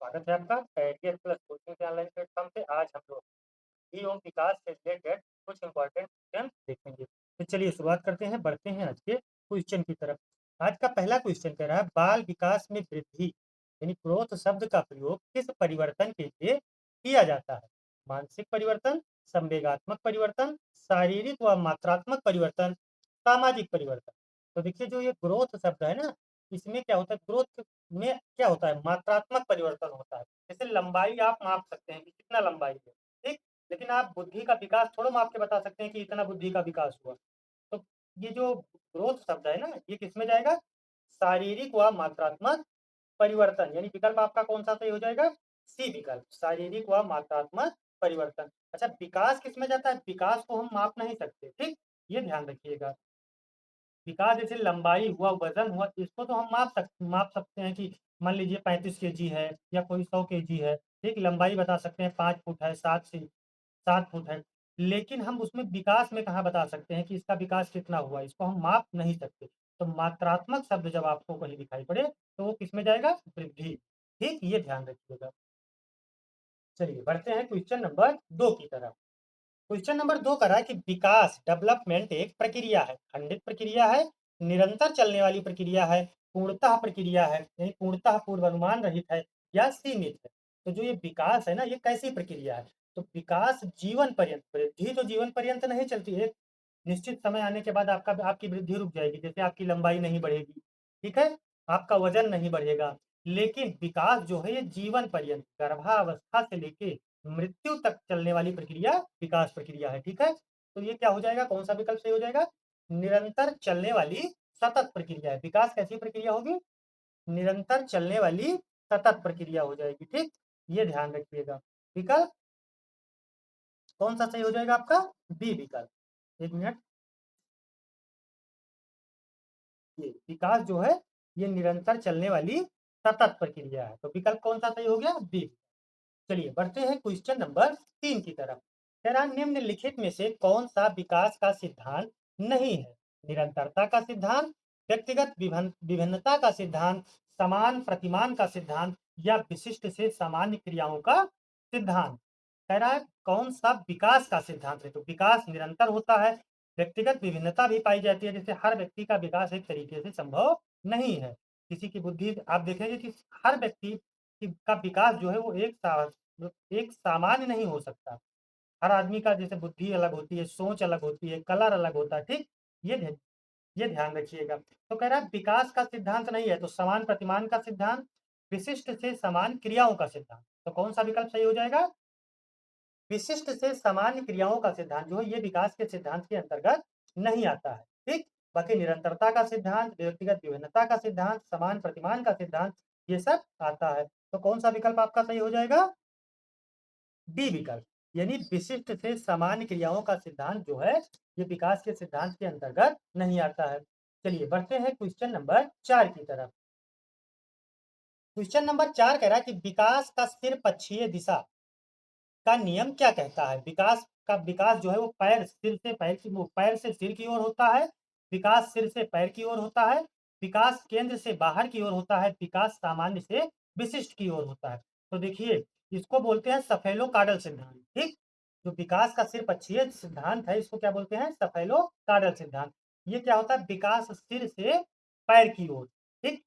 स्वागत है आपका कैरियर प्लस कोचिंग के ऑनलाइन प्लेटफॉर्म पे। आज हम लोग ई एवं विकास से रिलेटेड कुछ इंपॉर्टेंट क्वेश्चन देखेंगे। तो चलिए शुरुआत करते हैं, बढ़ते हैं आज के क्वेश्चन की तरफ। आज का पहला क्वेश्चन कह रहा है बाल विकास में वृद्धि यानी ग्रोथ शब्द का प्रयोग किस परिवर्तन के लिए किया जाता है? मानसिक परिवर्तन, संवेगात्मक परिवर्तन, शारीरिक व मात्रात्मक परिवर्तन, सामाजिक परिवर्तन। तो देखिए जो ये ग्रोथ शब्द है ना, इसमें क्या होता है, ग्रोथ में क्या होता है, मात्रात्मक परिवर्तन होता है। जैसे लंबाई आप माप सकते हैं कि कितना लंबाई है, ठीक। लेकिन आप बुद्धि का विकास थोड़ा माप के बता सकते हैं कि इतना बुद्धि का विकास हुआ। तो ये जो ग्रोथ शब्द है ना, ये किसमें जाएगा? शारीरिक व मात्रात्मक परिवर्तन, यानी विकल्प आपका कौन सा सही हो जाएगा? सी विकल्प, शारीरिक व मात्रात्मक परिवर्तन। अच्छा, विकास किसमें जाता है? विकास को हम माप नहीं सकते, ठीक, ये ध्यान रखिएगा। विकास जैसे लंबाई हुआ, वजन हुआ, इसको तो हम माप सकते हैं कि मान लीजिए 35 केजी है या कोई 100 केजी है, ठीक। लंबाई बता सकते हैं 5 फुट है, 7 फुट है। लेकिन हम उसमें विकास में कहाँ बता सकते हैं कि इसका विकास कितना हुआ? इसको हम माप नहीं सकते। तो मात्रात्मक शब्द जब आपको कहीं दिखाई पड़े तो वो किसमें जाएगा? वृद्धि, ठीक, ये ध्यान रखिएगा। चलिए बढ़ते हैं क्वेश्चन नंबर 2 की तरफ। क्वेश्चन नंबर 2 कह रहा है कि विकास डेवलपमेंट एक प्रक्रिया है, खंडित प्रक्रिया है, निरंतर चलने वाली प्रक्रिया है, पूर्णतः प्रक्रिया है, यानी पूर्णतः पूर्वानुमान रहित है, या सीमित है। तो जो ये विकास है ना, ये कैसी प्रक्रिया है? तो विकास जीवन पर्यंत, वृद्धि तो जीवन पर्यंत नहीं चलती है। निश्चित समय आने के बाद आपकी वृद्धि रुक जाएगी, जैसे आपकी लंबाई नहीं बढ़ेगी, ठीक है, आपका वजन नहीं बढ़ेगा। लेकिन विकास जो है ये जीवन पर्यंत, गर्भावस्था से लेके मृत्यु तक चलने वाली प्रक्रिया विकास प्रक्रिया है, ठीक है। तो ये क्या हो जाएगा, कौन सा विकल्प सही हो जाएगा? निरंतर चलने वाली सतत प्रक्रिया है। विकास कैसी प्रक्रिया होगी? निरंतर चलने वाली सतत प्रक्रिया हो जाएगी, ठीक, ये ध्यान रखिएगा। विकल्प कौन सा सही हो जाएगा आपका? बी विकल्प। एक मिनट, ये विकास जो है ये निरंतर चलने वाली सतत प्रक्रिया है। तो विकल्प कौन सा सही हो गया? बी। चलिए बढ़ते हैं क्वेश्चन नंबर 3 की तरफ। कह रहा निम्नलिखित में से कौन सा विकास का सिद्धांत नहीं है? निरंतरता का सिद्धांत, व्यक्तिगत विभिन्नता का सिद्धांत, समान प्रतिमान का सिद्धांत, या विशिष्ट से सामान्य क्रियाओं का सिद्धांत। कह रहा है कौन सा विकास का सिद्धांत है? तो विकास निरंतर होता है, व्यक्तिगत विभिन्नता भी पाई जाती है, जैसे हर व्यक्ति का विकास एक तरीके से संभव नहीं है। किसी की बुद्धि आप देखेंगे कि हर व्यक्ति का विकास जो है वो एक सामान्य नहीं हो सकता। हर आदमी का जैसे बुद्धि अलग होती है, सोच अलग होती है, कलर अलग होता है, ठीक। ये ये ध्यान रखिएगा। तो कह रहा है विकास का सिद्धांत नहीं है, तो समान प्रतिमान का सिद्धांत, विशिष्ट से समान क्रियाओं का सिद्धांत। तो कौन सा विकल्प सही हो जाएगा? विशिष्ट से सामान्य क्रियाओं का सिद्धांत जो है ये विकास के सिद्धांत के अंतर्गत नहीं आता है, ठीक। बाकी निरंतरता का सिद्धांत, व्यक्तिगत विभिन्नता का सिद्धांत, समान प्रतिमान का सिद्धांत, ये सब आता है। तो कौन सा विकल्प आपका सही हो जाएगा? डी विकल्प, यानी विशिष्ट से सामान्य क्रियाओं का सिद्धांत जो है ये विकास के सिद्धांत के अंतर्गत नहीं आता है। चलिए बढ़ते हैं क्वेश्चन नंबर 4 की तरफ। क्वेश्चन नंबर 4 कह रहा है कि विकास का सिर पक्षीय दिशा का नियम क्या कहता है? विकास जो है वो पैर से सिर की ओर होता है, विकास सिर से पैर की ओर होता है, विकास केंद्र से बाहर की ओर होता है, विकास सामान्य से विशिष्ट की ओर होता है। तो देखिए इसको बोलते हैं सफेलो-काडल सिद्धांत, ठीक। जो विकास का सिर पक्षीय सिद्धांत है इसको क्या बोलते हैं? सफेलो-काडल सिद्धांत। ये क्या होता है? विकास सिर से पैर की ओर, ठीक।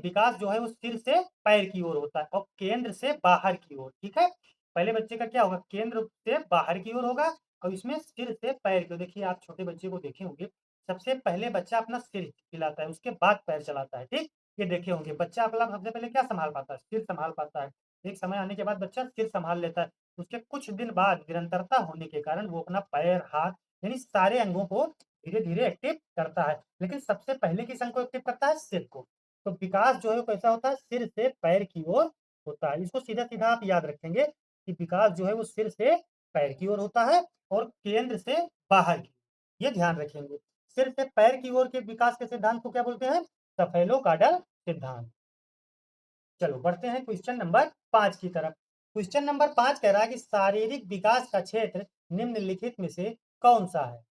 विकास जो है वो सिर से पैर की ओर होता है और केंद्र से बाहर की ओर, ठीक है। पहले बच्चे का क्या होगा? केंद्र से बाहर की ओर होगा और इसमें सिर से पैर की ओर। देखिए आप छोटे बच्चे को देखे होंगे, सबसे पहले बच्चा अपना सिर हिलाता है, उसके बाद पैर चलाता है, ठीक। ये देखे होंगे बच्चा अपना सबसे पहले क्या संभाल पाता है? सिर संभाल पाता है। एक समय आने के बाद बच्चा सिर संभाल लेता है। उसके कुछ दिन बाद निरंतरता होने के कारण वो अपना पैर, हाथ, यानी सारे अंगों को धीरे धीरे एक्टिव करता है, लेकिन सबसे पहले किस अंग को एक्टिव करता है? सिर को। तो विकास जो है वो कैसा होता है? सिर से पैर की ओर होता है। इसको सीधा सीधा आप याद रखेंगे कि विकास जो है वो सिर से पैर की ओर होता है और केंद्र से बाहर की, ये ध्यान रखेंगे। सिर से पैर की ओर के विकास के सिद्धांत को क्या बोलते हैं? सफेलो-काडल सिद्धांत। चलो बढ़ते हैं क्वेश्चन नंबर 5 की तरफ। क्वेश्चन नंबर 5 कह रहा है कि शारीरिक विकास का क्षेत्र निम्नलिखित में से कौन सा है?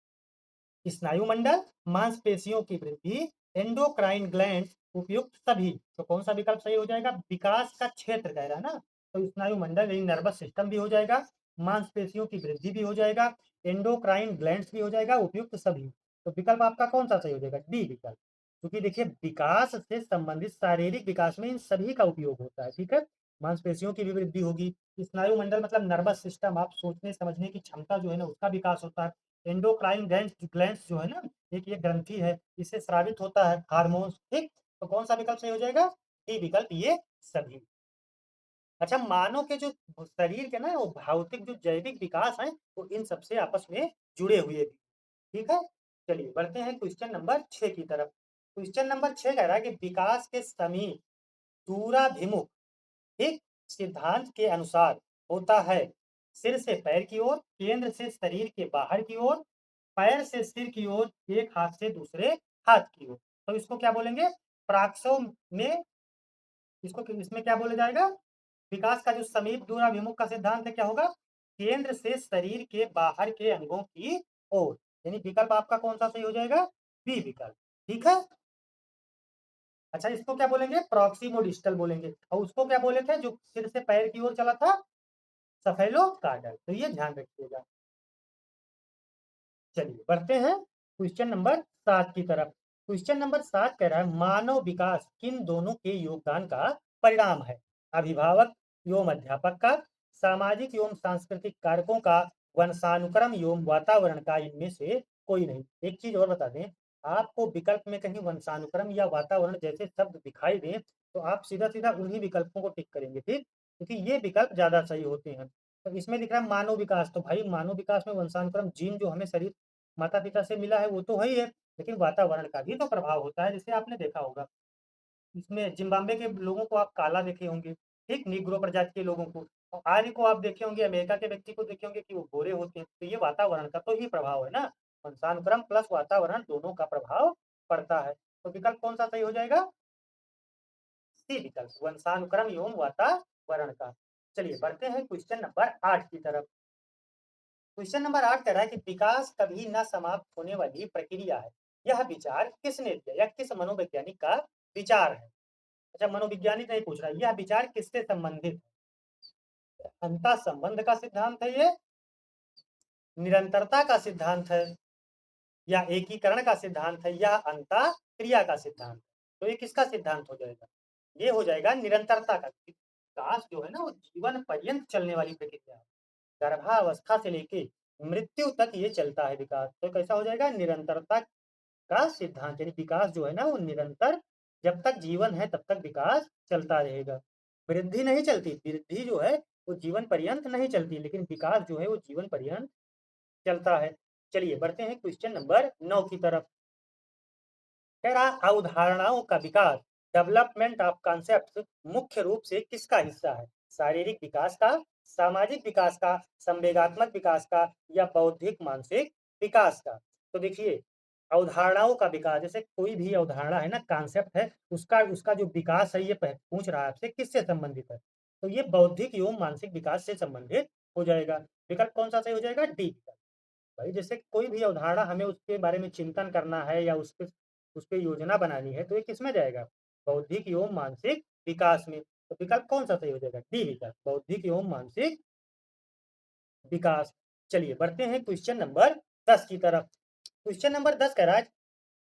स्नायुमंडल, मांसपेशियों की वृद्धि, एंडोक्राइन ग्लैंड, उपयुक्त सभी। तो कौन सा विकल्प सही हो जाएगा? विकास का क्षेत्र कह रहा है ना, तो स्नायु मंडल यानी नर्वस सिस्टम भी हो जाएगा, मांसपेशियों की वृद्धि भी हो जाएगा, एंडोक्राइन ग्लैंड्स भी हो जाएगा, उपयुक्त सभी। तो विकल्प आपका कौन सा सही हो जाएगा? डी विकल्प। क्योंकि देखिए विकास से संबंधित शारीरिक विकास में इन सभी का उपयोग होता है, ठीक है। मांसपेशियों की भी वृद्धि होगी, स्नायु मंडल मतलब नर्वस सिस्टम, आप सोचने समझने की क्षमता जो है ना उसका विकास होता है। एंडोक्राइन ग्लैंड्स ग्लैंड्स जो है ना, एक ये ग्रंथि है, इससे स्रावित होता है हार्मोन्स, ठीक। तो कौन सा विकल्प सही हो जाएगा? डी विकल्प, ये सभी। अच्छा, मानव के जो शरीर के ना वो भौतिक जो जैविक विकास है वो इन सबसे आपस में जुड़े हुए भी, ठीक है। चलिए बढ़ते हैं क्वेश्चन नंबर 6 की तरफ। क्वेश्चन नंबर 6 कह रहा है कि विकास के समीप दूराभिमुख, ठीक, सिद्धांत के अनुसार होता है सिर से पैर की ओर, केंद्र से शरीर के बाहर की ओर, पैर से सिर की ओर, एक हाथ से दूसरे हाथ की ओर। तो इसको क्या बोलेंगे? प्राक्सो में, इसको इसमें क्या बोला जाएगा? विकास का जो समीप दूराभिमुख का सिद्धांत है क्या होगा? केंद्र से शरीर के बाहर के अंगों की ओर। यानी विकल्प आपका कौन सा सही हो जाएगा? बी विकल्प, ठीक है। अच्छा, इसको क्या बोलेंगे? प्रॉक्सिमो डिस्टल बोलेंगे। और उसको क्या बोले थे जो सिर से पैर की ओर चला था? सफेलो कार्डल। तो ये ध्यान रखिएगा। चलिए बढ़ते हैं क्वेश्चन नंबर 7 की तरफ। क्वेश्चन नंबर 7 कह रहा है मानव विकास किन दोनों के योगदान का परिणाम है? अभिभावक एवं अध्यापक का, सामाजिक एवं सांस्कृतिक कारकों का, वंशानुक्रम एवं वातावरण का, इनमें से कोई नहीं। एक चीज और बता दें, आपको विकल्प में कहीं वंशानुक्रम या वातावरण जैसे शब्द दिखाई दें तो आप सीधा सीधा उन्हीं विकल्पों को टिक करेंगे, ठीक, क्योंकि ये विकल्प ज्यादा सही होते हैं। तो इसमें दिख रहा है मानव विकास, तो भाई मानव विकास में वंशानुक्रम जीन जो हमें शरीर माता पिता से मिला है वो तो है ही है, लेकिन वातावरण का भी तो प्रभाव होता है, जैसे आपने देखा होगा। इसमें जिम्बाब्वे के लोगों को आप काला देखे होंगे, ठीक, निग्रो प्रजाति के लोगों को। और आर्य को आप देखे होंगे, अमेरिका के व्यक्ति को देखे होंगे कि वो गोरे होते हैं। तो ये वातावरण का तो ही प्रभाव है ना, वंशानुक्रम प्लस वातावरण दोनों का प्रभाव पड़ता है। तो विकल्प कौन सा सही हो जाएगा? सी विकल्प, वंशानुक्रम एवं वातावरण का। चलिए बढ़ते हैं क्वेश्चन नंबर 8 की तरफ। क्वेश्चन नंबर 8 कह रहा है कि विकास कभी न समाप्त होने वाली प्रक्रिया है, यह विचार किसने दिया या किस मनोवैज्ञानिक का विचार है? अच्छा, मनोविज्ञानिक नहीं पूछ रहा है, यह विचार किससे संबंधित है? अंतः संबंध का सिद्धांत है ये, निरंतरता का सिद्धांत है, या एकीकरण का सिद्धांत है, या अंतः क्रिया का सिद्धांत? तो ये किसका सिद्धांत हो जाएगा? ये हो जाएगा निरंतरता का। विकास जो है ना वो जीवन पर्यंत चलने वाली प्रक्रिया है, गर्भावस्था से लेके मृत्यु तक ये चलता है विकास। तो कैसा हो जाएगा? निरंतरता का सिद्धांत, यानी विकास जो है ना वो निरंतर, जब तक जीवन है तब तक विकास चलता रहेगा। वृद्धि नहीं चलती, वृद्धि जो है वो जीवन पर्यंत नहीं चलती, लेकिन विकास जो है वो जीवन पर्यंत चलता है। चलिए बढ़ते हैं क्वेश्चन नंबर 9 की तरफ। कह रहा अवधारणाओं का विकास, डेवलपमेंट ऑफ कॉन्सेप्ट, मुख्य रूप से किसका हिस्सा है? शारीरिक विकास का, सामाजिक विकास का, संवेगात्मक विकास का, या बौद्धिक मानसिक विकास का? तो देखिए अवधारणाओं का विकास, जैसे कोई भी अवधारणा है ना, कॉन्सेप्ट है, उसका उसका जो विकास है ये पूछ रहा है आपसे किससे संबंधित है? तो ये बौद्धिक एवं मानसिक विकास से संबंधित हो जाएगा। विकल्प कौन सा सही हो जाएगा? डी विकल्प। भाई जैसे कोई भी अवधारणा हमें उसके बारे में चिंतन करना है या उस पे योजना बनानी है तो ये किसमें जाएगा? बौद्धिक एवं मानसिक विकास में। तो विकल्प कौन सा सही हो जाएगा? डी विकल्प, बौद्धिक एवं मानसिक विकास। चलिए बढ़ते हैं क्वेश्चन नंबर 10 की तरफ। क्वेश्चन नंबर 10 कह रहा है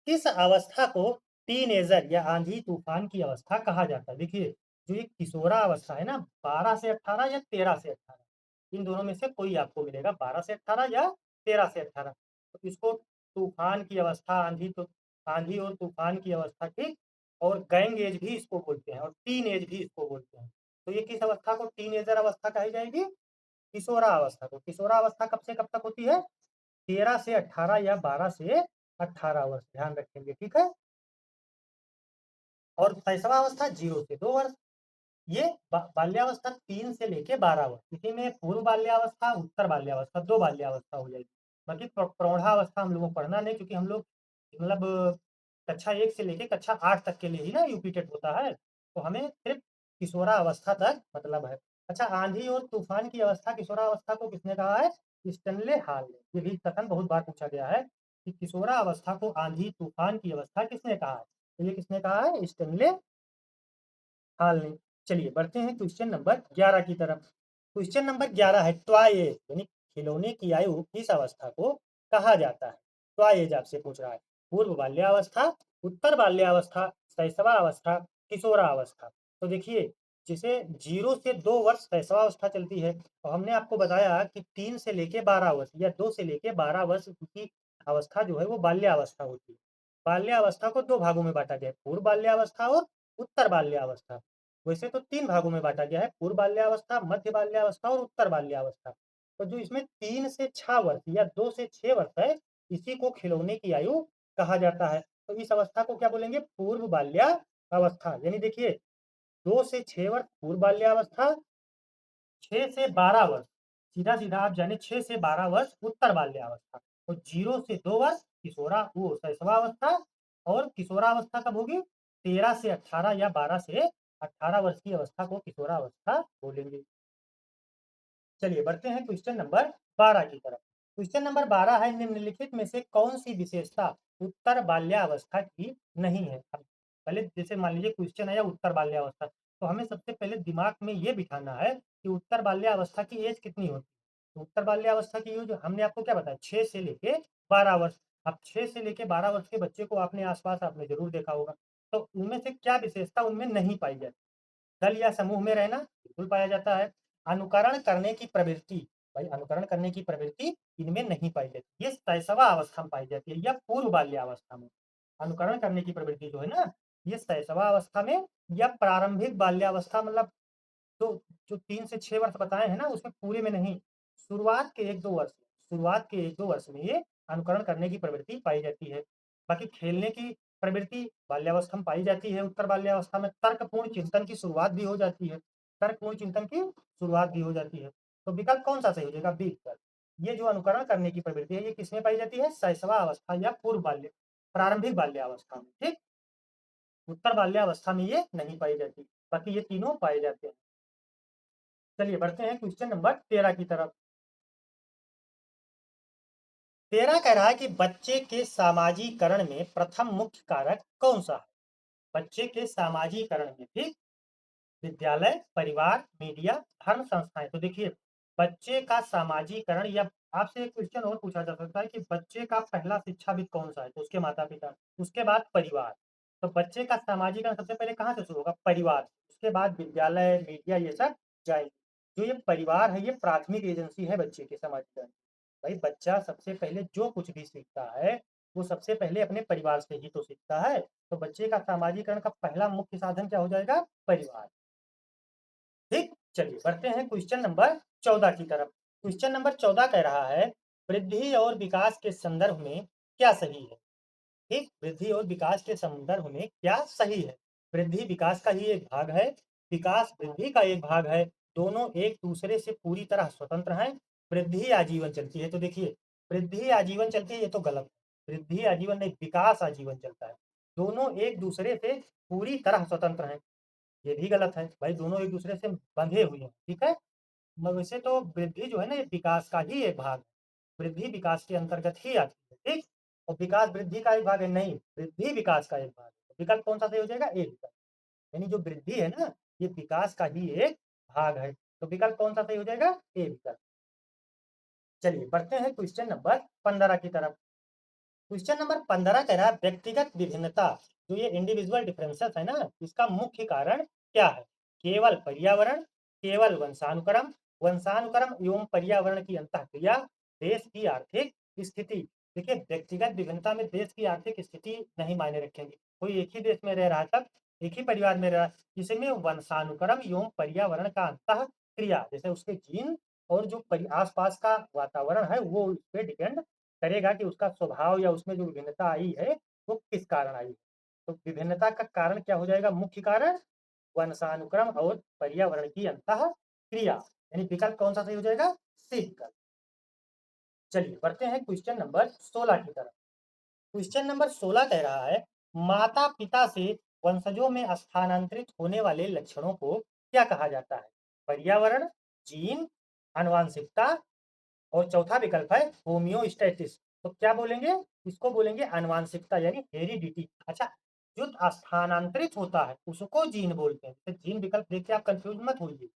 किस अवस्था को टीनेजर या आंधी तूफान की अवस्था कहा जाता है? देखिए जो ये किशोरा अवस्था है ना, 12 से 18 या 13 से 18, इन दोनों में से कोई आपको मिलेगा, 12 से 18 या 13 से 18। तो इसको तूफान की अवस्था, आंधी, तो आंधी और तूफान की अवस्था, ठीक, और गैंग एज भी इसको बोलते हैं और टीन एज भी इसको बोलते हैं। तो ये किस अवस्था को टीनेजर अवस्था कही जाएगी? किशोरा अवस्था को। किशोरा अवस्था कब से कब तक होती है? 13 से 18 या 12 से 18 वर्ष, ध्यान रखेंगे, ठीक है। और शैशवा अवस्था 0 से 2 वर्ष। ये बाल्यावस्था 3 से लेके 12 वर्ष। इसी में पूर्व बाल्यावस्था, उत्तर बाल्यावस्था, 2 बाल्यावस्था हो जाएगी। बाकी प्रौढ़ावस्था हम लोगों को पढ़ना नहीं, क्योंकि हम लोग मतलब कक्षा 1 से लेके कक्षा 8 तक के लिए ही ना यूपी टेट होता है, तो हमें सिर्फ किशोरा अवस्था तक मतलब है। अच्छा, आंधी और तूफान की अवस्था, किशोरा अवस्था को किसने कहा है? स्टेनले हाल ने। ये भी कथन बहुत बार पूछा गया है कि किशोरा अवस्था को आंधी तूफान की अवस्था किसने कहा है? तो ये किसने कहा है? स्टेनले हाल ने। चलिए बढ़ते हैं क्वेश्चन नंबर 11 की तरफ। क्वेश्चन नंबर 11 है टॉय एज यानी खिलौने की आयु किस अवस्था को कहा जाता है? टॉय एज आपसे पूछ रहा है। पूर्व बाल्यावस्था, उत्तर बाल्यावस्था, शैशवावस्था, किशोरावस्था। तो देखिए, जिसे 0 से 2 वर्ष शैशवावस्था चलती है, तो हमने आपको बताया कि 3 से लेके 12 वर्ष या 2 से लेके 12 वर्ष की अवस्था जो है वो बाल्यावस्था होती है। बाल्यावस्था को 2 भागों में बांटा गया है, पूर्व बाल्यावस्था और उत्तर बाल्यावस्था। वैसे तो 3 भागों में बांटा गया है, पूर्व बाल्यावस्था, मध्य बाल्यावस्था और उत्तर बाल्यावस्था। तो जो इसमें 3 से 6 वर्ष या 2 से 6 वर्ष है, इसी को खिलौने की आयु कहा जाता है। तो इस अवस्था को क्या बोलेंगे? पूर्व बाल्यावस्था। यानी देखिए, 2 से 6 वर्ष पूर्व बाल्यावस्था, 6 से 12 वर्ष, सीधा-सीधा आप जाने 6 से 12 वर्ष उत्तर बाल्यावस्था, तो 0 से 2 वर्ष शैशवावस्था, और किशोरावस्था कब होगी? 13 से 18 या 12 से 18 वर्ष की अवस्था को किशोरावस्था बोलेंगे। चलिए बढ़ते हैं क्वेश्चन नंबर 12 की तरफ। क्वेश्चन नंबर 12 है निम्नलिखित में से कौन सी विशेषता उत्तर बाल्यावस्था की नहीं है? अब पहले जैसे मान लीजिए क्वेश्चन आया उत्तर बाल्यावस्था, तो हमें सबसे पहले दिमाग में ये बिठाना है कि उत्तर बाल्यावस्था की एज कितनी होती है। तो उत्तर बाल्यावस्था की एज हमने आपको क्या बताया? 6 से लेके 12 वर्ष। अब 6 से लेके 12 वर्ष के बच्चे को आपने आसपास आपने जरूर देखा होगा। तो उनमें से क्या विशेषता उनमें नहीं पाई जाती? दल या समूह में रहना बिल्कुल पाया जाता है। अनुकरण करने की प्रवृत्ति, भाई अनुकरण करने की प्रवृत्ति इनमें नहीं पाई जाती, ये शैशवा अवस्था में पाई जाती है या पूर्व बाल्यावस्था में। अनुकरण करने की प्रवृत्ति जो है ना, ये शैशवा अवस्था में या प्रारंभिक बाल्यावस्था, मतलब तो जो 3 से 6 वर्ष बताए हैं ना, उसमें पूरे में नहीं, शुरुआत के 1-2 वर्ष, शुरुआत के 1-2 वर्ष में ये अनुकरण करने की प्रवृत्ति पाई जाती है। बाकी खेलने की प्रवृत्ति बाल्यावस्था में पाई जाती है। उत्तर बाल्यावस्था में तर्कपूर्ण चिंतन की शुरुआत भी हो जाती है, तर्कपूर्ण चिंतन की शुरुआत भी हो जाती है। तो विकल्प कौन सा सही हो जाएगा? बी विकल्प। ये जो अनुकरण करने की प्रवृत्ति है, ये किसमें पाई जाती है? शैशवा अवस्था या पूर्व बाल्य प्रारंभिक बाल्यावस्था में। ठीक, उत्तर बाल्यावस्था में ये नहीं पाई जाती, बाकी ये तीनों पाए जाते हैं। चलिए बढ़ते हैं क्वेश्चन नंबर 13 की तरफ। 13 कह रहा है कि बच्चे के सामाजिकरण में प्रथम मुख्य कारक कौन सा है? बच्चे के सामाजिकरण में, ठीक, विद्यालय, परिवार, मीडिया, धर्म संस्थाएं। तो देखिए, बच्चे का सामाजिकरण, या आपसे एक क्वेश्चन और पूछा जा सकता है कि बच्चे का पहला शिक्षाविद कौन सा है? तो उसके माता पिता, उसके बाद परिवार। तो बच्चे का सामाजिकरण सबसे पहले कहाँ से शुरू होगा? परिवार, उसके बाद विद्यालय, मीडिया, ये सब जाएंगे। जो ये परिवार है, ये प्राथमिक एजेंसी है बच्चे के समाजीकरण। भाई बच्चा सबसे पहले जो कुछ भी सीखता है, वो सबसे पहले अपने परिवार से ही तो सीखता है। तो बच्चे का सामाजिकरण का पहला मुख्य साधन क्या हो जाएगा? परिवार। ठीक, चलिए बढ़ते हैं क्वेश्चन नंबर 14 की तरफ। क्वेश्चन नंबर 14 कह रहा है वृद्धि और विकास के संदर्भ में क्या सही है? ठीक, वृद्धि और विकास के संदर्भ में क्या सही है? वृद्धि विकास का ही एक भाग है, विकास वृद्धि का एक भाग है, दोनों एक दूसरे से पूरी तरह स्वतंत्र हैं। वृद्धि आजीवन चलती है, तो देखिए, वृद्धि आजीवन चलती है ये तो गलत है। वृद्धि आजीवन नहीं, विकास आजीवन चलता है। दोनों एक दूसरे से पूरी तरह स्वतंत्र हैं, ये भी गलत है। भाई दोनों एक दूसरे से बंधे हुए हैं, ठीक है। वैसे तो वृद्धि जो है ना, ये विकास का ही एक भाग है, वृद्धि विकास के अंतर्गत ही आती है। ठीक, और विकास वृद्धि का एक भाग है? नहीं, वृद्धि विकास का एक भाग है। तो विकल्प कौन सा सही हो जाएगा? ए विकल्प। यानी जो वृद्धि है ना, ये विकास का ही एक भाग है। तो विकल्प कौन सा सही हो जाएगा? ए विकल्प। चलिए बढ़ते हैं क्वेश्चन नंबर 15 की तरफ। क्वेश्चन नंबर 15 कह रहा है व्यक्तिगत विभिन्नता, जो ये इंडिविजुअल डिफरेंसेस है ना, इसका मुख्य कारण क्या है? केवल पर्यावरण, केवल वंशानुक्रम, वंशानुक्रम एवं पर्यावरण की अंतःक्रिया, देश की आर्थिक स्थिति। देखिए, व्यक्तिगत विभिन्नता में देश की आर्थिक स्थिति नहीं मायने रखेंगे। कोई एक ही देश में रह रहा है, तब एक ही परिवार में रह रहा है। इसमें वंशानुक्रम एवं पर्यावरण का अंतः क्रिया, जैसे उसके जीन और जो आसपास का वातावरण है, वो उस पर डिपेंड करेगा कि उसका स्वभाव या उसमें जो विभिन्नता आई है वो किस कारण आई है। तो विभिन्नता का कारण क्या हो जाएगा? मुख्य कारण वंशानुक्रम और पर्यावरण की अंतः क्रिया। यानी विकल्प कौन सा सही हो जाएगा? सी विकल्प। चलिए बढ़ते हैं क्वेश्चन नंबर 16 की तरफ। क्वेश्चन नंबर 16 कह रहा है माता पिता से वंशजों में स्थानांतरित होने वाले लक्षणों को क्या कहा जाता है? पर्यावरण, जीन, आनुवांशिकता, और चौथा विकल्प है होम्योस्टैटिस। तो क्या बोलेंगे? इसको बोलेंगे आनुवांशिकता यानी हेरिडिटी। अच्छा, जो स्थानांतरित होता है उसको जीन बोलते हैं। तो जीन विकल्प देख के आप कंफ्यूज मत होइए।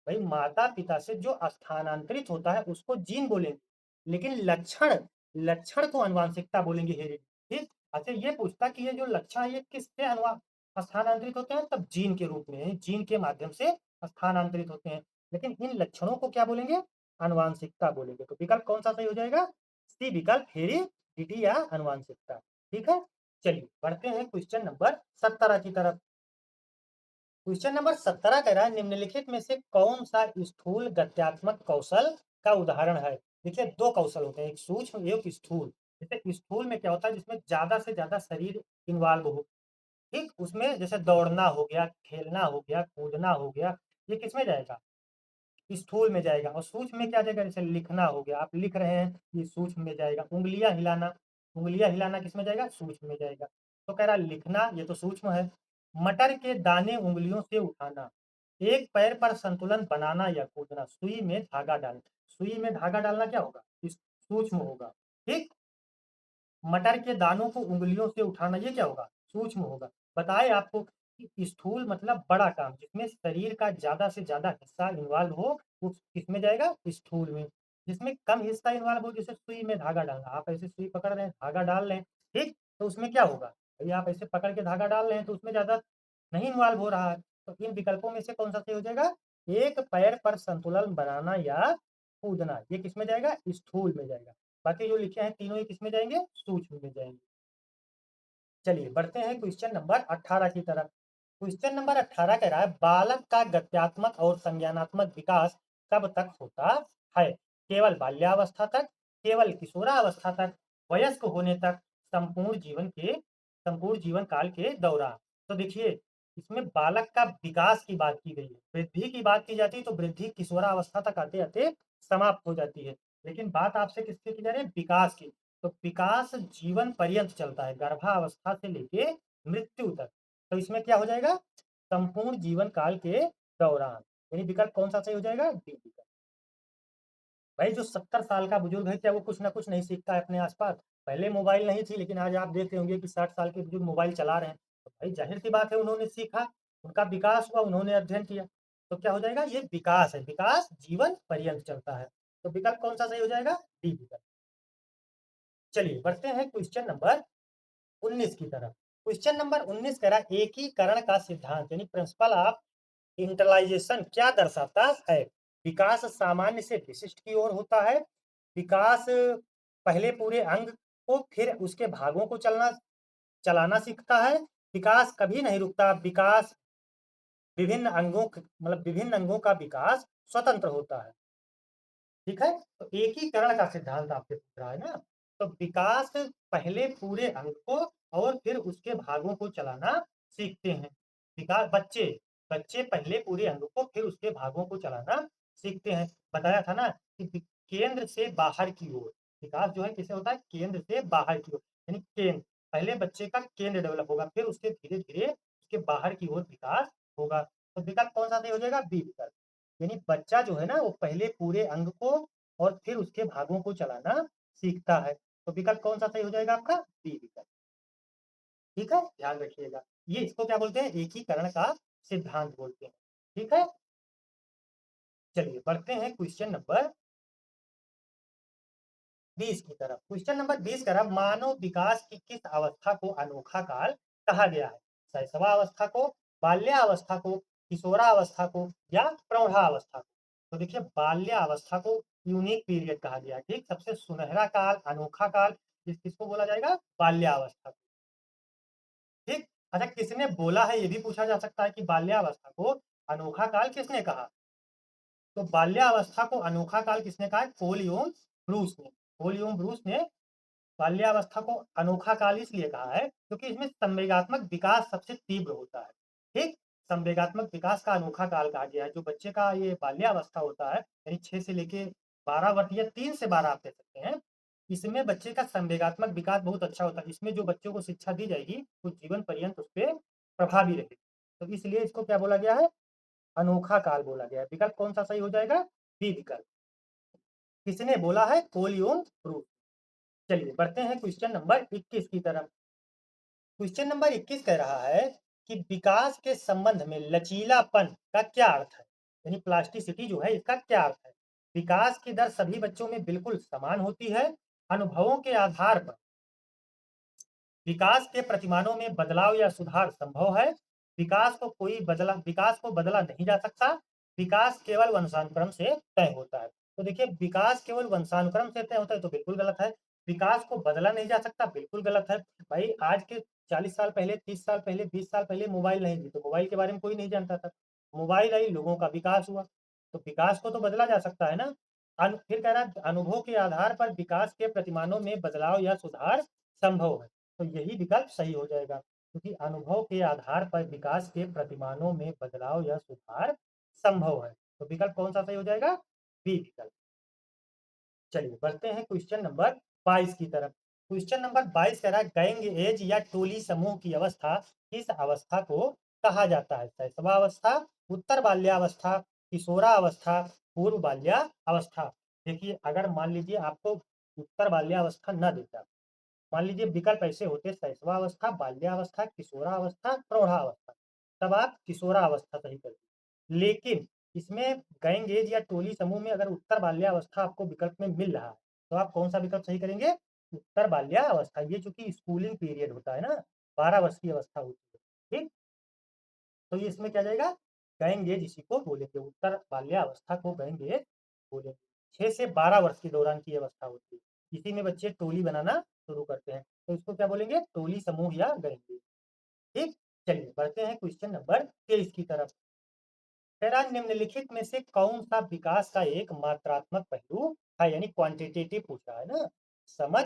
भाई माता पिता से जो स्थानांतरित होता है उसको जीन बोलेंगे, लेकिन लक्षण लक्षण को अनुवांशिकता बोलेंगे, हेरिडिटी। ठीक। अच्छा ये पूछता कि ये जो लक्षण है ये किससे अनुवा स्थानांतरित होते हैं, तब जीन के रूप में, जीन के माध्यम से स्थानांतरित होते हैं। लेकिन इन लक्षणों को क्या बोलेंगे, अनुवांशिकता बोलेंगे। तो विकल्प कौन सा सही हो जाएगा, सी विकल्प, हेरिडिटी या अनुवांशिकता। ठीक है। चलिए बढ़ते हैं क्वेश्चन नंबर 17 की तरफ। क्वेश्चन नंबर 17 कह रहा है निम्नलिखित में से कौन सा स्थूल गत्यात्मक कौशल का उदाहरण है। देखिए दो कौशल होते हैं, एक सूक्ष्म एक स्थूल। जैसे स्थूल में क्या होता है, जिसमें ज्यादा से ज्यादा शरीर इन्वॉल्व हो। ठीक, उसमें जैसे दौड़ना हो गया, खेलना हो गया, कूदना हो गया, ये किसमें जाएगा, स्थूल में जाएगा। और सूक्ष्म में क्या जाएगा, जैसे लिखना हो गया, आप लिख रहे हैं, ये सूक्ष्म में जाएगा। उंगलियां हिलाना, उंगलियां हिलाना किसमें जाएगा, सूक्ष्म में जाएगा। तो कह रहा लिखना, ये तो सूक्ष्म है। मटर के दाने उंगलियों से उठाना, एक पैर पर संतुलन बनाना या कूदना, सुई में धागा डालना। सुई में धागा डालना क्या होगा, सूक्ष्म होगा। ठीक। मटर के दानों को उंगलियों से उठाना, ये क्या होगा, सूक्ष्म होगा। बताए आपको कि स्थूल मतलब बड़ा काम, जिसमें शरीर का ज्यादा से ज्यादा हिस्सा इन्वॉल्व हो, वो किसमें जाएगा, स्थूल में। जिसमें कम हिस्सा इन्वॉल्व हो, जैसे सुई में धागा डालना, आप ऐसे सुई पकड़ रहे हैं, धागा डाल रहे हैं। ठीक, तो उसमें क्या होगा, भाई आप ऐसे पकड़ के धागा डाल रहे हैं तो उसमें ज्यादा नहीं इन्वॉल्व हो रहा है। तो इन विकल्पों में से कौन सा सही हो जाएगा, एक पैर पर संतुलन बनाना या कूदना, ये किसमें जाएगा, स्थूल में जाएगा। बाकी जो लिखे हैं तीनों ही किसमें जाएंगे, सूक्ष्म में जाएंगे। चलिए बढ़ते हैं क्वेश्चन नंबर 18 की तरफ। क्वेश्चन नंबर 18 कह रहा है बालक का गत्यात्मक और संज्ञानात्मक विकास कब तक होता है, केवल बाल्यावस्था तक, केवल किशोरावस्था तक, वयस्क होने तक, संपूर्ण जीवन काल के दौरान। तो देखिए इसमें बालक का विकास की बात की गई है, वृद्धि की बात की जाती है तो वृद्धि किशोरावस्था तक आते आते समाप्त हो जाती है। लेकिन बात आपसे किसकी की जा रही है, विकास की। तो विकास जीवन पर्यंत चलता है, गर्भावस्था से लेके मृत्यु तक। तो इसमें क्या हो जाएगा, संपूर्ण जीवन काल के दौरान। यानी विकल्प कौन सा सही हो जाएगा, डी विकल्प। भाई जो 70 साल का बुजुर्ग है, क्या वो कुछ ना कुछ नहीं सीखता है अपने आसपास। पहले मोबाइल नहीं थी, लेकिन आज आप देख रहे होंगे कि 60 साल के बुजुर्ग मोबाइल चला रहे हैं। तो भाई जाहिर सी बात है उन्होंने सीखा, उनका विकास हुआ, उन्होंने अध्ययन किया। तो क्या हो जाएगा, ये विकास है, विकास जीवन पर्यंत चलता है। तो विकल्प कौन सा सही हो जाएगा, डी विकल्प। चलिए बढ़ते हैं क्वेश्चन नंबर 19 की तरफ। क्वेश्चन नंबर 19 कह रहा है एकीकरण का सिद्धांत यानी प्रिंसिपल ऑफ इंटरलाइजेशन क्या दर्शाता है। विकास सामान्य से विशिष्ट की ओर होता है। विकास पहले पूरे अंग को फिर उसके भागों को चलाना सीखता है। विकास कभी नहीं रुकता। विकास विभिन्न अंगों का विकास स्वतंत्र होता है। ठीक है। तो एकीकरण का सिद्धांत आपसे पूछ रहा है ना। तो विकास पहले पूरे अंग को और फिर उसके भागों को चलाना सीखते हैं। विकास बच्चे बच्चे पहले पूरे अंग को फिर उसके भागों को चलाना सीखते हैं। बताया था ना कि केंद्र से बाहर की ओर विकास जो है किसे होता है, केंद्र से बाहर की ओर। यानी केंद्र, पहले बच्चे का केंद्र डेवलप होगा, फिर उसके धीरे धीरे उसके बाहर की ओर विकास होगा। तो विकल्प कौन सा सही हो जाएगा, बी विकल्प। यानी बच्चा जो है ना वो पहले पूरे अंग को और फिर उसके भागों को चलाना सीखता है। तो विकल्प कौन सा सही हो जाएगा आपका, बी विकल्प। ठीक है, ध्यान रखिएगा। ये इसको क्या बोलते हैं, एकीकरण का सिद्धांत बोलते हैं। ठीक है। चलिए बढ़ते हैं क्वेश्चन नंबर 20 की तरफ। क्वेश्चन नंबर 20 का मानव विकास की किस अवस्था को अनोखा काल कहा गया है, शैशवावस्था को, बाल्यावस्था को, किशोरावस्था को या प्रौढ़ावस्था को। तो देखिए बाल्यावस्था को यूनिक पीरियड कहा गया। ठीक, सबसे सुनहरा काल, अनोखा काल किसको बोला जाएगा, बाल्यावस्था को। ठीक। अच्छा किसने बोला है, ये भी पूछा जा सकता है कि बाल्यावस्था को अनोखा काल किसने कहा। तो बाल्यावस्था को अनोखा काल किसने कहा है, पोल यूं ब्रूस ने। पोल यूं ब्रूस ने बाल्यावस्था को अनोखा काल इसलिए कहा है क्योंकि इसमें संवेगात्मक विकास सबसे तीव्र होता है। ठीक, संवेगात्मक विकास का अनोखा काल कहा गया है। जो बच्चे का ये बाल्यावस्था होता है यानी 6 से लेके 12 वर्ष या 3 से 12 आप कह सकते हैं, इसमें बच्चे का संवेगात्मक विकास बहुत अच्छा होता है। इसमें जो बच्चों को शिक्षा दी जाएगी वो जीवन पर्यंत उस पर प्रभावी रहेगी। तो इसलिए इसको क्या बोला गया है, अनोखा काल बोला गया है। विकल्प कौन सा सही हो जाएगा, बी विकल्प। किसने बोला है, कोल यून ब्रूस। चलिए बढ़ते हैं क्वेश्चन नंबर 21 की तरफ। क्वेश्चन नंबर 21 कह रहा है कि विकास के संबंध में लचीलापन का क्या अर्थ है, यानी प्लास्टिसिटी जो है इसका क्या अर्थ है। विकास की दर सभी बच्चों में बिल्कुल समान होती है। अनुभवों के आधार पर विकास के प्रतिमानों में बदलाव या सुधार संभव है। विकास को बदला नहीं जा सकता। विकास केवल वंशानुक्रम से तय होता है। तो देखिए, विकास केवल वंशानुक्रम से तय होता है तो बिल्कुल गलत है। विकास को बदला नहीं जा सकता, बिल्कुल गलत है। भाई आज के 40 साल पहले, 30 साल पहले, 20 साल पहले मोबाइल नहीं थी तो मोबाइल के बारे में कोई नहीं जानता था। मोबाइल आई, लोगों का विकास हुआ। तो विकास को तो बदला जा सकता है ना। फिर कह रहा है अनुभव के आधार पर विकास के प्रतिमानों में बदलाव या सुधार संभव है। तो यही विकल्प सही हो जाएगा, क्योंकि अनुभव के आधार पर विकास के प्रतिमानों में बदलाव या सुधार संभव है। तो विकल्प कौन सा सही हो जाएगा? बी विकल्प। चलिए बढ़ते हैं क्वेश्चन नंबर 22 की तरफ। क्वेश्चन नंबर 22 कह रहा है गैंग एज या टोली समूह की अवस्था किस अवस्था को कहा जाता है? शैशवावस्था, उत्तर बाल्यावस्था, किशोरावस्था, पूर्व बाल्यावस्था। देखिए, अगर मान लीजिए आपको उत्तर बाल्यावस्था न देता, मान लीजिए विकल्प ऐसे होते शैशवावस्था, बाल्यावस्था, किशोरावस्था, प्रौढ़ावस्था, तब आप किशोरावस्था सही कर दीजिए। लेकिन इसमें गैंग एज या टोली समूह में अगर उत्तर बाल्यावस्था आपको विकल्प में मिल रहा है तो आप कौन सा विकल्प सही करेंगे? उत्तर बाल्यावस्था। ये चूंकि स्कूलिंग पीरियड होता है ना, 12 वर्ष की अवस्था होती है, ठीक। तो ये इसमें क्या जाएगा? गैंग एज इसी को बोलेंगे, उत्तर बाल्यावस्था को गैंग एज बोलेंगे। 6 से 12 वर्ष के दौरान की अवस्था होती है, इसी में बच्चे टोली बनाना शुरू करते हैं, तो इसको क्या बोलेंगे? टोली समूह या गैंग एज, ठीक। चलिए बढ़ते हैं क्वेश्चन नंबर 23 की तरफ। तेरा निम्नलिखित में से कौन सा विकास का एक मात्रात्मक पहलू है, यानी क्वांटिटेटिव पूछा है ना। समझ,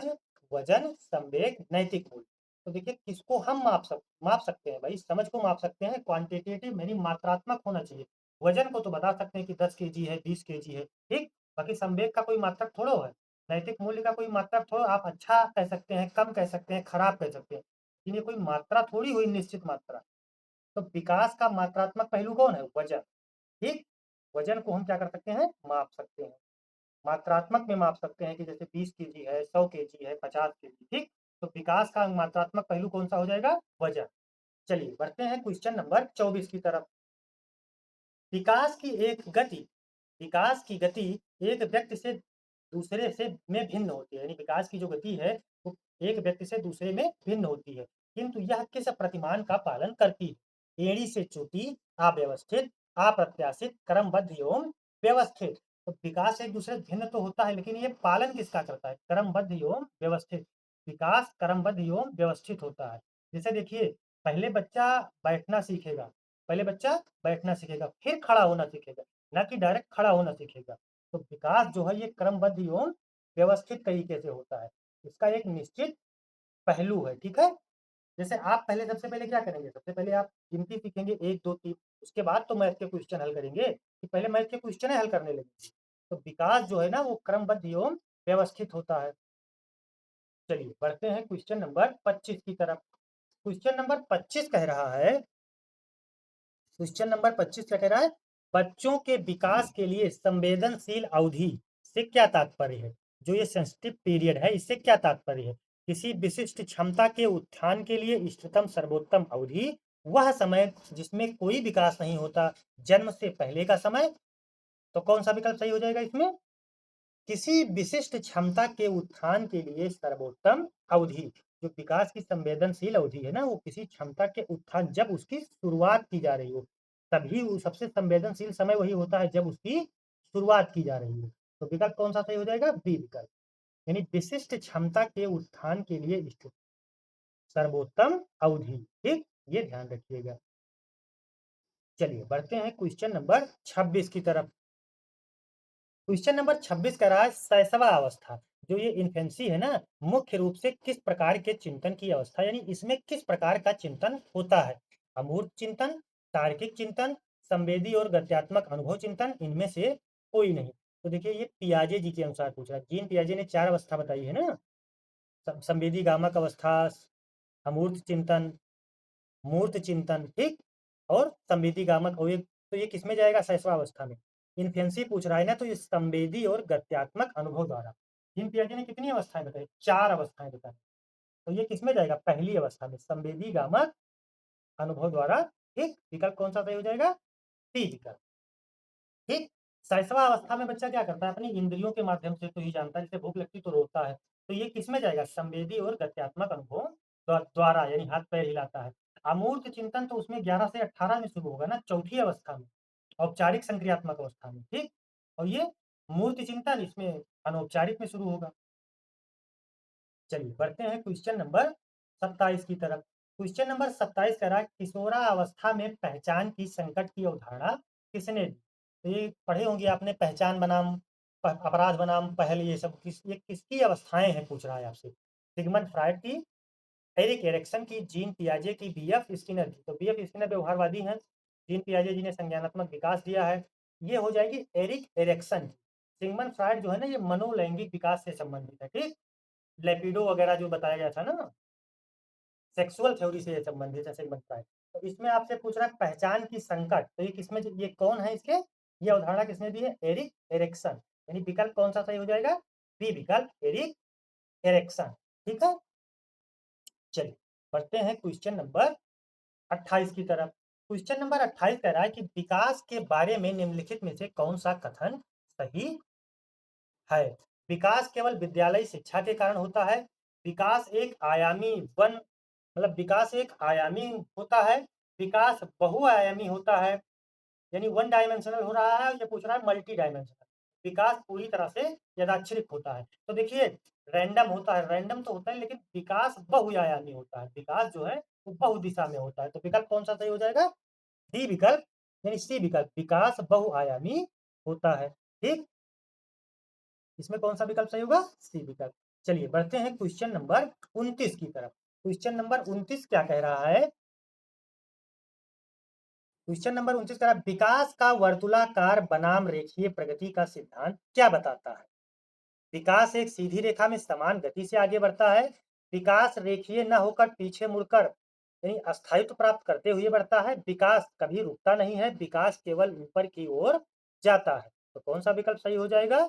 वजन, संवेग, नैतिक मूल्य। तो देखिए, किसको हम माप सकते हैं भाई? समझ को माप सकते हैं, क्वांटिटेटिव यानी मात्रात्मक होना चाहिए। वजन को तो बता सकते हैं कि 10 kg है, 20 kg है, ठीक। बाकी संवेग का कोई मात्रक थोड़ो है। नैतिक मूल्य का कोई मात्रक थोड़ो। आप अच्छा कह सकते हैं, कम कह सकते हैं, खराब कह सकते हैं, लेकिन ये कोई मात्रा थोड़ी हुई, निश्चित मात्रा। तो विकास का मात्रात्मक पहलू कौन है? वजन, ठीक। वजन को हम क्या कर सकते हैं? माप सकते हैं। मात्रात्मक में माप सकते हैं कि जैसे 20 kg है, 100 kg है, 50 kg, ठीक। तो विकास का मात्रात्मक पहलू कौन सा हो जाएगा? वजन। चलिए बढ़ते हैं क्वेश्चन नंबर 24 की तरफ। विकास की एक गति विकास की गति एक व्यक्ति से दूसरे से में भिन्न होती है, यानी विकास की जो गति है वो एक व्यक्ति से दूसरे में भिन्न होती है, किंतु यह किस प्रतिमान का पालन करती है? एड़ी से चोटी, अव्यवस्थित, अप्रत्याशित, क्रमबद्ध एवं व्यवस्थित। तो विकास एक दूसरे से भिन्न तो होता है, लेकिन ये पालन किसका करता है? क्रमबद्ध एवं व्यवस्थित। विकास क्रमबद्ध एवं व्यवस्थित होता है। जैसे देखिए, पहले बच्चा बैठना सीखेगा, पहले बच्चा बैठना सीखेगा, फिर खड़ा होना सीखेगा, ना कि डायरेक्ट खड़ा होना सीखेगा। तो विकास जो है ये क्रमबद्ध एवं व्यवस्थित तरीके से होता है, इसका एक निश्चित पहलू है, ठीक है। जैसे आप पहले सबसे पहले क्या करेंगे? सबसे पहले आप गिनती सीखेंगे 1 2 3, उसके बाद तो मैथ के क्वेश्चन हल करेंगे, कि पहले मैथ के क्वेश्चन हल करने लगेंगे। तो विकास जो है ना वो क्रमबद्ध एवं व्यवस्थित होता है। चलिए बढ़ते हैं क्वेश्चन नंबर 25 की तरफ। क्वेश्चन नंबर 25 कह रहा है, क्वेश्चन नंबर 25 क्या कह रहा है? बच्चों के विकास के लिए संवेदनशील अवधि से क्या तात्पर्य है? जो ये सेंसिटिव पीरियड है, इससे क्या तात्पर्य है? किसी विशिष्ट क्षमता के उत्थान के लिए इष्टतम सर्वोत्तम अवधि, वह समय जिसमें कोई विकास नहीं होता, जन्म से पहले का समय। तो कौन सा विकल्प सही हो जाएगा इसमें? किसी विशिष्ट क्षमता के उत्थान के लिए सर्वोत्तम अवधि। जो विकास की संवेदनशील अवधि है ना, वो किसी क्षमता के उत्थान, जब उसकी शुरुआत की जा रही हो, तभी वो सबसे संवेदनशील समय वही होता है जब उसकी शुरुआत की जा रही हो। तो विकल्प कौन सा सही हो जाएगा? बी विकल्प, यानी विशिष्ट क्षमता के उत्थान के लिए इष्ट सर्वोत्तम अवधि, ठीक। ये ध्यान रखिएगा। चलिए बढ़ते हैं क्वेश्चन नंबर 26 की तरफ। क्वेश्चन नंबर 26 का रहा है शैशवा अवस्था, जो ये इन्फेंसी है ना, मुख्य रूप से किस प्रकार के चिंतन की अवस्था, यानी इसमें किस प्रकार का चिंतन होता है? अमूर्त चिंतन, तार्किक चिंतन, संवेदी और गत्यात्मक अनुभव चिंतन, इनमें से कोई नहीं। तो देखिए, ये पियाजे जी के अनुसार पूछ रहा है। जीन पियाजे ने 4 अवस्था बताई है ना, संवेदी गामक अवस्था, अमूर्त चिंतन, मूर्त चिंतन, ठीक, और संवेदी गामक। और ये तो ये किसमें जाएगा? शैशवावस्था में। इन्फेंसी पूछ रहा है ना, तो ये संवेदी और गत्यात्मक अनुभव द्वारा। जीन पियाजे ने कितनी अवस्थाएं बताई? 4 अवस्थाएं बताई। तो ये किसमें जाएगा, पहली अवस्था में, संवेदी गामक अनुभव द्वारा। ठीक, विकल्प कौन सा सही हो जाएगा, सी विकल्प। ठीक, शैशवा अवस्था में बच्चा क्या करता है, अपनी इंद्रियों के माध्यम से तो ही जानता है, जैसे भूख लगती तो रोता है, तो ये किसमें जाएगा, संवेदी और गत्यात्मक अनुभव द्वारा, यानी हाथ पैर हिलाता है। अमूर्त चिंतन तो उसमें 11 से 18 में शुरू होगा ना, चौथी अवस्था में, औपचारिक संक्रियात्मक अवस्था में। ठीक, और ये मूर्त चिंतन इसमें अनौपचारिक में शुरू होगा। चलिए बढ़ते हैं क्वेश्चन नंबर 27 की तरफ। क्वेश्चन नंबर 27 कह रहा है, किशोरावस्था में पहचान की संकट की अवधारणा किसने दी। तो ये पढ़े होंगे आपने, पहचान बनाम अपराध बनाम पहल, ये सब ये किसकी अवस्थाएं हैं पूछ रहा है आपसे। सिगमंड फ्रायड की, एरिक एरिक्सन की, जीन पियाजे की, बीएफ स्किनर की। तो बीएफ स्किनर व्यवहारवादी हैं, जीन पियाजे जी ने संज्ञानात्मक विकास दिया है। ये हो जाएगी एरिक एरिक्सन की। सिगमंड फ्रायड जो है ना, ये मनोलैंगिक विकास से संबंधित है। ठीक, लेपिडो वगैरह जो बताया गया था ना, सेक्सुअल थ्योरी से ये संबंधित है सिगमंड फ्रायड। तो इसमें आपसे पूछ रहा है पहचान की संकट, तो ये किसमें, ये कौन है इसके, ये अवधारणा किसने दी है, एरिक एरिक्सन। यानी विकल्प कौन सा सही हो जाएगा, बी विकल्प, एरिक एरिक्सन। ठीक है, चलिए बढ़ते हैं क्वेश्चन नंबर 28 की तरफ। क्वेश्चन नंबर 28 कह रहा है कि विकास के बारे में निम्नलिखित में से कौन सा कथन सही है। विकास केवल विद्यालय शिक्षा के कारण होता है, विकास एक आयामी वन, मतलब विकास एक आयामी होता है, विकास बहुआयामी होता है, यानी वन डायमेंशनल हो रहा है, ये पूछ रहा है मल्टी डायमेंशनल, विकास पूरी तरह से यादृच्छिक होता है। तो देखिए, रैंडम होता है, रैंडम तो होता है, लेकिन विकास बहुआयामी होता है, विकास जो है वो बहुदिशा में होता है। तो विकल्प कौन सा सही हो जाएगा, डी विकल्प, यानी सी विकल्प, विकास बहुआयामी होता है। ठीक, इसमें कौन सा विकल्प सही होगा, सी विकल्प। चलिए बढ़ते हैं क्वेश्चन नंबर 29 की तरफ। क्वेश्चन नंबर 29 क्या कह रहा है, क्वेश्चन नंबर 29 कह रहा है, विकास का वर्तुलाकार बनाम रेखीय प्रगति का सिद्धांत क्या बताता है। विकास एक सीधी रेखा में समान गति से आगे बढ़ता है, विकास रेखीय न होकर पीछे मुड़कर यानी अस्थायित्व प्राप्त करते हुए बढ़ता है, विकास कभी रुकता नहीं है, विकास केवल ऊपर की ओर जाता है। तो कौन सा विकल्प सही हो जाएगा,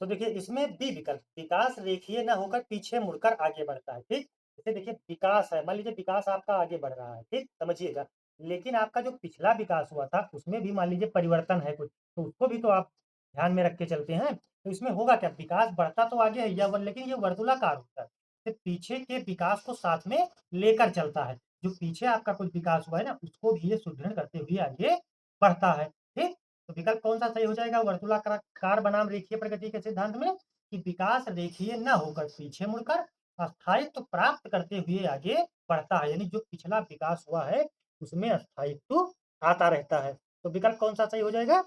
तो देखिए इसमें बी विकल्प, विकास रेखीय न होकर पीछे मुड़कर आगे बढ़ता है। ठीक, जैसे देखिए विकास है, मान लीजिए विकास आपका आगे बढ़ रहा है, ठीक समझिएगा, लेकिन आपका जो पिछला विकास हुआ था उसमें भी मान लीजिए परिवर्तन है कुछ, तो उसको भी तो आप ध्यान में रख के चलते हैं। तो इसमें होगा क्या, विकास बढ़ता तो आगे है लेकिन ये वर्तुलाकार होता है, तो पीछे के विकास को साथ में लेकर चलता है, जो पीछे आपका कुछ विकास हुआ है ना, उसको भी ये सुदृढ़ करते हुए आगे बढ़ता है। ठीक, तो विकल्प कौन सा सही हो जाएगा, वर्तुलाकार बनाम रेखीय प्रगति के सिद्धांत में, कि विकास रेखीय न होकर पीछे मुड़कर अस्थायित्व प्राप्त करते हुए आगे बढ़ता है, यानी जो पिछला विकास हुआ है उसमें अस्थायित्व आता रहता है। तो विकल्प कौन सा सही हो जाएगा,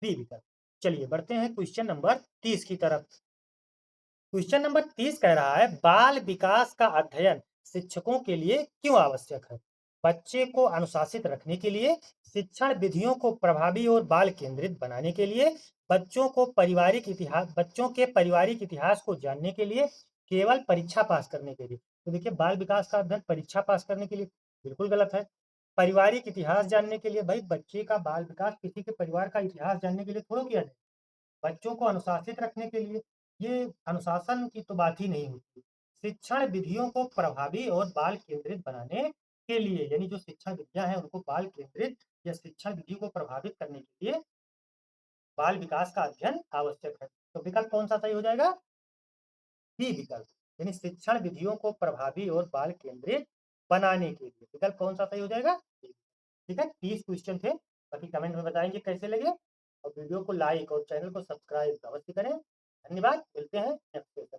बी विकल्प। चलिए बढ़ते हैं क्वेश्चन नंबर 30 की तरफ। क्वेश्चन नंबर 30 कह रहा है, बाल विकास का अध्ययन शिक्षकों के लिए क्यों आवश्यक है। बच्चे को अनुशासित रखने के लिए, शिक्षण विधियों को प्रभावी और बाल केंद्रित बनाने के लिए, बच्चों के पारिवारिक इतिहास को जानने के लिए, केवल परीक्षा पास करने के लिए। तो देखिए बाल विकास का अध्ययन परीक्षा पास करने के लिए बिल्कुल गलत है। पारिवारिक इतिहास जानने के लिए, भाई बच्चे का बाल विकास किसी के परिवार का इतिहास जानने के लिए थोड़ा किया जाए, बच्चों को अनुशासित रखने के लिए, ये अनुशासन की तो बात ही नहीं होती। शिक्षण विधियों को प्रभावी और बाल केंद्रित बनाने के लिए, यानी जो शिक्षण विधियां हैं उनको बाल केंद्रित या शिक्षण विधि को प्रभावित करने के लिए बाल विकास का अध्ययन आवश्यक है। तो विकल्प कौन सा सही हो जाएगा, बी विकल्प, यानी शिक्षण विधियों को प्रभावी और बाल केंद्रित बनाने के लिए, विकल्प कौन सा सही हो जाएगा। ठीक है, 30 क्वेश्चन थे, बाकी कमेंट में बताएंगे कैसे लगे, और वीडियो को लाइक और चैनल को सब्सक्राइब अवश्य करें। धन्यवाद, मिलते हैं नेक्स्ट क्वेश्चन।